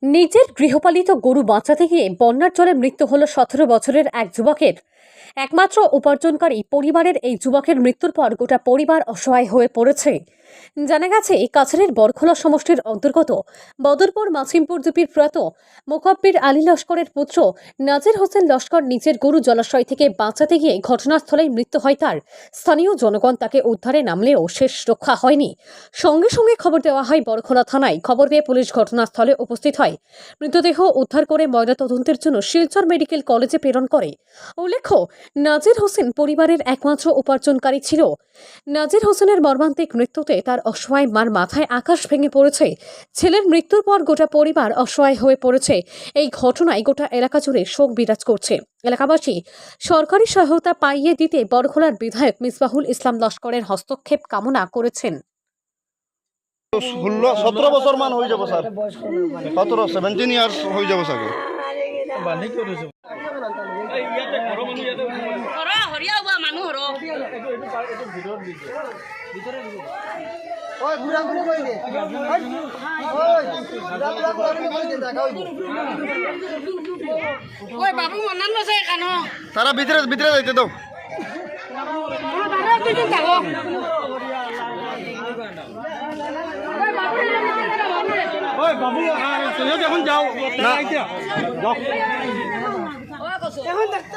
নিজের গৃহপালিত গরু বাঁচাতে গিয়ে বন্যার জলে মৃত্যু হল 17 বছরের এক যুবকের। একমাত্র উপার্জনকারী পরিবারের এই যুবকের মৃত্যুর পর গোটা পরিবার অসহায় হয়ে পড়েছে। জানা গেছে কাছাড়ের বরখোলা সমষ্টির অন্তর্গত বদরপুর মাছিমপুর দ্বীপের প্রয়াত মোকাব্বির আলী লস্করের পুত্র নাজির হোসেন লস্কর নিজের গরু জলাশয় থেকে বাঁচাতে গিয়ে ঘটনাস্থলেই মৃত্যু হয় তার। স্থানীয় জনগণ তাকে উদ্ধারে নামলেও শেষ রক্ষা হয়নি। সঙ্গে সঙ্গে খবর দেওয়া হয় বরখোলা থানায়। খবর পেয়ে পুলিশ ঘটনাস্থলে উপস্থিত হয়। মৃতদেহ উদ্ধার করে ময়নাতদন্তের জন্য শিলচর মেডিকেল কলেজে প্রেরণ করে। উল্লেখ্য, নাজির হোসেন পরিবারের একমাত্র উপার্জনকারী ছিল। নাজির হোসেনের মর্মান্তিক মৃত্যুতে তার অসহায় মার মাথায় আকাশ ভেঙে পড়েছে। ছেলের মৃত্যুর পর গোটা পরিবার অসহায় হয়ে পড়েছে। এই ঘটনায় গোটা এলাকা জুড়ে শোক বিরাজ করছে। এলাকাবাসী সরকারি সহায়তা পাইয়ে দিতে বরখোলার বিধায়ক মিসবাহুল ইসলাম লস্করের হস্তক্ষেপ কামনা করেছেন। 17 বছর মান হয়ে যাব স্যার, 17 ইয়ার্স হয়ে যাব স্যার। তারা ভিতরে ভিতরে যাইতে দাও। বাবু এখন যাও এখন দেখতে